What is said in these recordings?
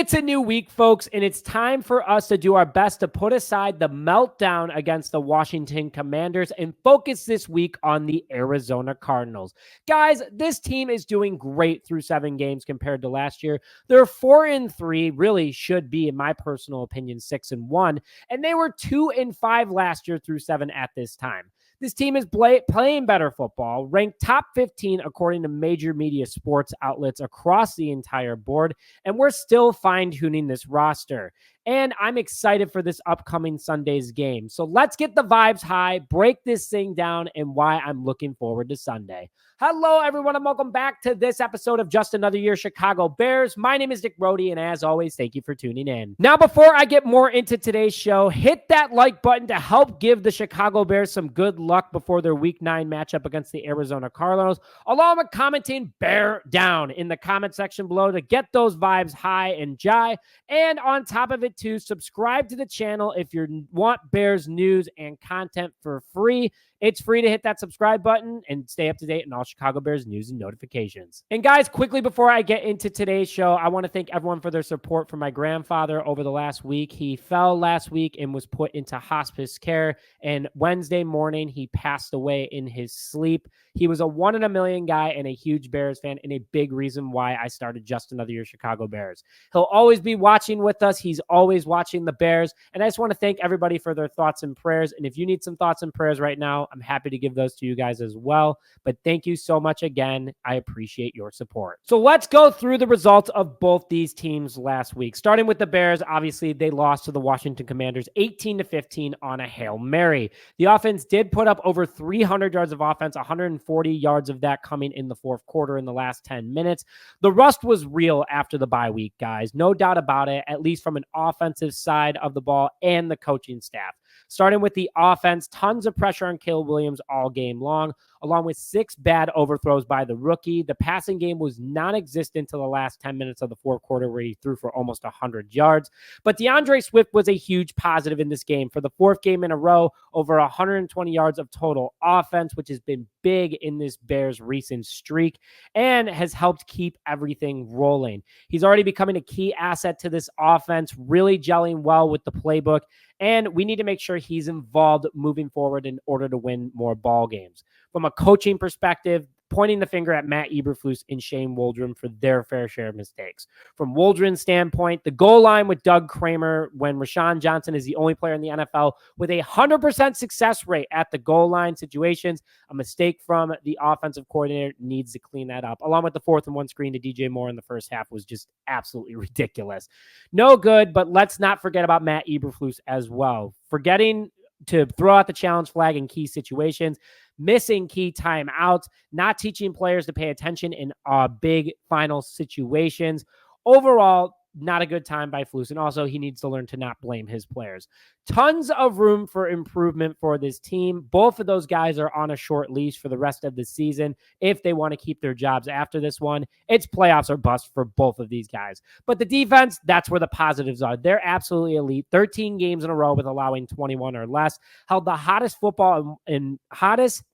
It's a new week, folks, and it's time for us to do our best to put aside the meltdown against the Washington Commanders and focus this week on the Arizona Cardinals. Guys, this team is doing great through 7 games compared to last year. They're 4-3, really should be, in my personal opinion, 6-1, and they were 2-5 last year through 7 at this time. This team is playing better football, ranked top 15 according to major media sports outlets across the entire board, and we're still fine-tuning this roster. And I'm excited for this upcoming Sunday's game. So let's get the vibes high, break this thing down, and why I'm looking forward to Sunday. Hello, everyone, and welcome back to this episode of Just Another Year Chicago Bears. My name is Nick Brody, and as always, thank you for tuning in. Now, before I get more into today's show, hit that like button to help give the Chicago Bears some good luck before their Week 9 matchup against the Arizona Cardinals, along with commenting "Bear Down" in the comment section below to get those vibes high and jai. And on top of it, too, subscribe to the channel if you want Bears news and content for free. It's free to hit that subscribe button and stay up to date on all Chicago Bears news and notifications. And guys, quickly before I get into today's show, I want to thank everyone for their support for my grandfather over the last week. He fell last week and was put into hospice care. And Wednesday morning, he passed away in his sleep. He was a 1 in a million guy and a huge Bears fan, and a big reason why I started Just Another Year Chicago Bears. He'll always be watching with us. He's always watching the Bears. And I just want to thank everybody for their thoughts and prayers. And if you need some thoughts and prayers right now, I'm happy to give those to you guys as well. But thank you so much again. I appreciate your support. So let's go through the results of both these teams last week. Starting with the Bears, obviously they lost to the Washington Commanders 18-15 on a Hail Mary. The offense did put up over 300 yards of offense, 140 yards of that coming in the fourth quarter in the last 10 minutes. The rust was real after the bye week, guys. No doubt about it, at least from an offensive side of the ball and the coaching staff. Starting with the offense, tons of pressure on Caleb Williams all game long, along with 6 bad overthrows by the rookie. The passing game was non-existent to the last 10 minutes of the fourth quarter, where he threw for almost 100 yards. But DeAndre Swift was a huge positive in this game. For the 4th game in a row, over 120 yards of total offense, which has been big in this Bears recent streak and has helped keep everything rolling. He's already becoming a key asset to this offense, really gelling well with the playbook. And we need to make sure he's involved moving forward in order to win more ball games. From a coaching perspective, pointing the finger at Matt Eberflus and Shane Waldron for their fair share of mistakes. From Waldron's standpoint, the goal line with Doug Kramer, when Rashawn Johnson is the only player in the NFL with a 100% success rate at the goal line situations, a mistake from the offensive coordinator, needs to clean that up. Along with the 4th and 1 screen to DJ Moore in the first half was just absolutely ridiculous. No good, but let's not forget about Matt Eberflus as well. Forgetting to throw out the challenge flag in key situations, missing key timeouts, not teaching players to pay attention in big final situations. Overall, not a good time by Flus. And also, he needs to learn to not blame his players. Tons of room for improvement for this team. Both of those guys are on a short leash for the rest of the season if they want to keep their jobs after this one. It's playoffs or bust for both of these guys. But the defense, that's where the positives are. They're absolutely elite. 13 games in a row with allowing 21 or less. Held the hottest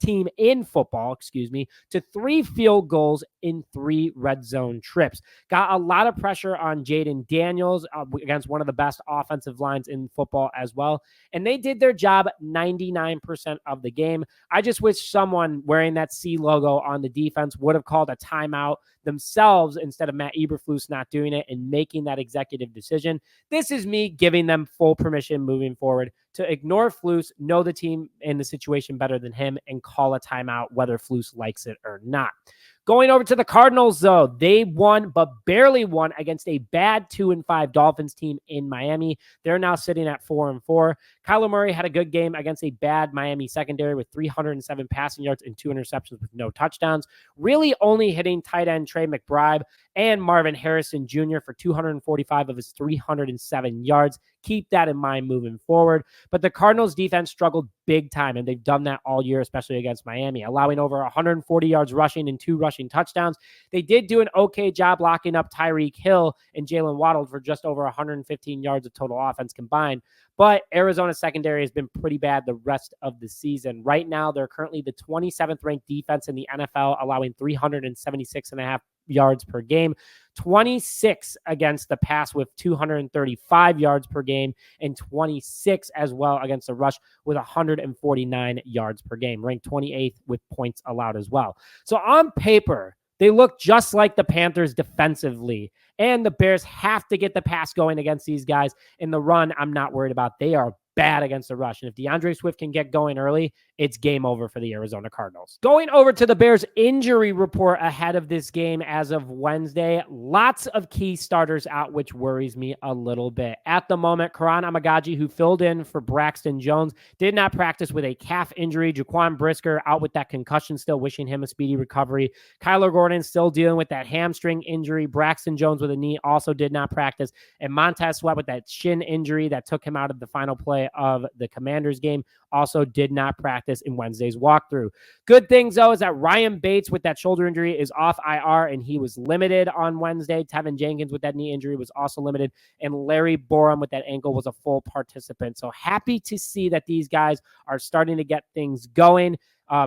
team in football, to 3 field goals in 3 red zone trips. Got a lot of pressure on Jaden Daniels against one of the best offensive lines in football as well. And they did their job 99% of the game. I just wish someone wearing that C logo on the defense would have called a timeout themselves instead of Matt Eberflus not doing it and making that executive decision. This is me giving them full permission moving forward to ignore Flus, know the team and the situation better than him, and call a timeout whether Flus likes it or not. Going over to the Cardinals, though, they won, but barely won against a bad 2-5 Dolphins team in Miami. They're now sitting at 4-4. Kyler Murray had a good game against a bad Miami secondary with 307 passing yards and 2 interceptions with no touchdowns, really only hitting tight end Trey McBride and Marvin Harrison Jr. for 245 of his 307 yards. Keep that in mind moving forward. But the Cardinals defense struggled big time, and they've done that all year, especially against Miami, allowing over 140 yards rushing and 2 rushing touchdowns. They did do an okay job locking up Tyreek Hill and Jalen Waddle for just over 115 yards of total offense combined. But Arizona's secondary has been pretty bad the rest of the season. Right now, they're currently the 27th ranked defense in the NFL, allowing 376.5 yards per game, 26 against the pass with 235 yards per game, and 26 as well against the rush with 149 yards per game, ranked 28th with points allowed as well. So on paper, they look just like the Panthers defensively, and the Bears have to get the pass going against these guys. In the run, I'm not worried about. They are bad against the rush. And if DeAndre Swift can get going early, it's game over for the Arizona Cardinals. Going over to the Bears injury report ahead of this game as of Wednesday, lots of key starters out, which worries me a little bit. At the moment, Karan Amagaji, who filled in for Braxton Jones, did not practice with a calf injury. Jaquan Brisker out with that concussion, still wishing him a speedy recovery. Kyler Gordon still dealing with that hamstring injury. Braxton Jones with a knee also did not practice. And Montez Sweat with that shin injury that took him out of the final play of the Commanders game also did not practice in Wednesday's walkthrough. Good things, though, is that Ryan Bates with that shoulder injury is off IR, and he was limited on Wednesday. Tevin Jenkins with that knee injury was also limited, and Larry Borum with that ankle was a full participant. So happy to see that these guys are starting to get things going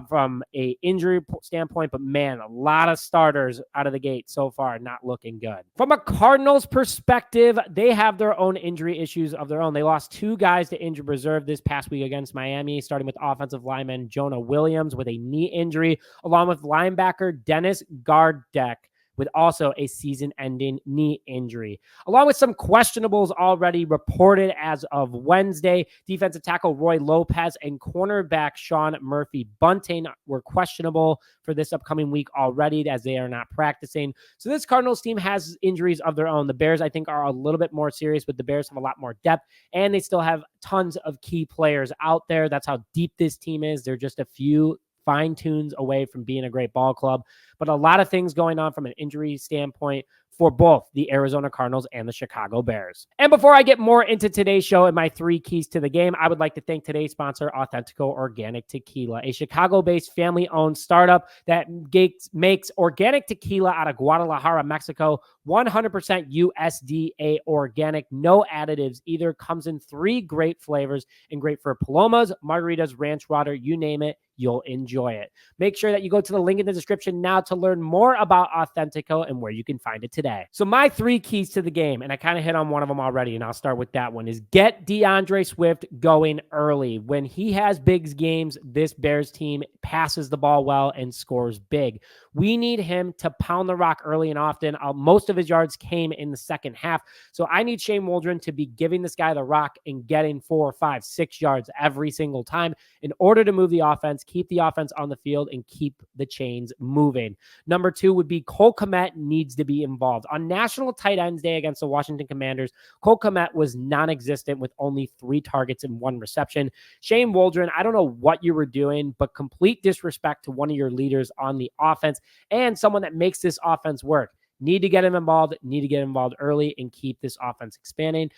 from a injury standpoint, but man, a lot of starters out of the gate so far, not looking good. From a Cardinals perspective, they have their own injury issues of their own. They lost 2 guys to injured reserve this past week against Miami, starting with offensive lineman Jonah Williams with a knee injury, along with linebacker Dennis Gardeck with also a season-ending knee injury. Along with some questionables already reported as of Wednesday, defensive tackle Roy Lopez and cornerback Sean Murphy-Bunting were questionable for this upcoming week already, as they are not practicing. So this Cardinals team has injuries of their own. The Bears, I think, are a little bit more serious, but the Bears have a lot more depth, and they still have tons of key players out there. That's how deep this team is. They're just a few fine tunes away from being a great ball club, but a lot of things going on from an injury standpoint for both the Arizona Cardinals and the Chicago Bears. And before I get more into today's show and my 3 keys to the game, I would like to thank today's sponsor, Authentico Organic Tequila, a Chicago-based family-owned startup that makes organic tequila out of Guadalajara, Mexico, 100% USDA organic, no additives either. Comes in 3 great flavors and great for palomas, margaritas, ranch water, you name it, you'll enjoy it. Make sure that you go to the link in the description now to learn more about Authentico and where you can find it today. So my 3 keys to the game, and I kind of hit on one of them already, and I'll start with that one, is get DeAndre Swift going early. When he has big games, this Bears team passes the ball well and scores big. We need him to pound the rock early and often. Most of his yards came in the second half. So I need Shane Waldron to be giving this guy the rock and getting 4, 5, 6 yards every single time in order to move the offense, keep the offense on the field, and keep the chains moving. Number 2 would be Cole Kmet needs to be involved. On National Tight Ends Day against the Washington Commanders, Cole Kmet was non-existent with only 3 targets and 1 reception. Shane Waldron, I don't know what you were doing, but complete disrespect to one of your leaders on the offense and someone that makes this offense work. Need to get him involved, need to get involved early and keep this offense expanding.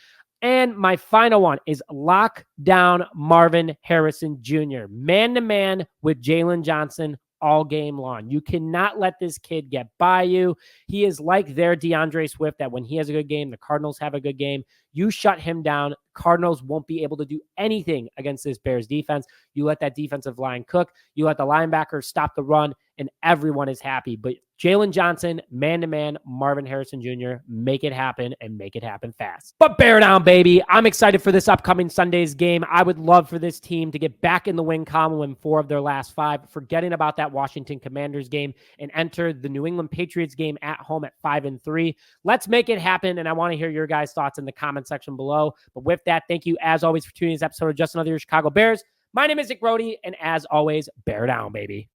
And my final one is lock down Marvin Harrison Jr. Man-to-man with Jalen Johnson all game long. You cannot let this kid get by you. He is like their DeAndre Swift, that when he has a good game, the Cardinals have a good game. You shut him down, Cardinals won't be able to do anything against this Bears defense. You let that defensive line cook. You let the linebackers stop the run, and everyone is happy. But Jalen Johnson, man-to-man, Marvin Harrison Jr., make it happen and make it happen fast. But bear down, baby. I'm excited for this upcoming Sunday's game. I would love for this team to get back in the win column, win 4 of their last 5, forgetting about that Washington Commanders game, and enter the New England Patriots game at home at 5-3. Let's make it happen, and I want to hear your guys' thoughts in the comment section below. But with that, thank you as always for tuning in this episode of Just Another Year Chicago Bears. My name is Nick Brody, and as always, bear down, baby.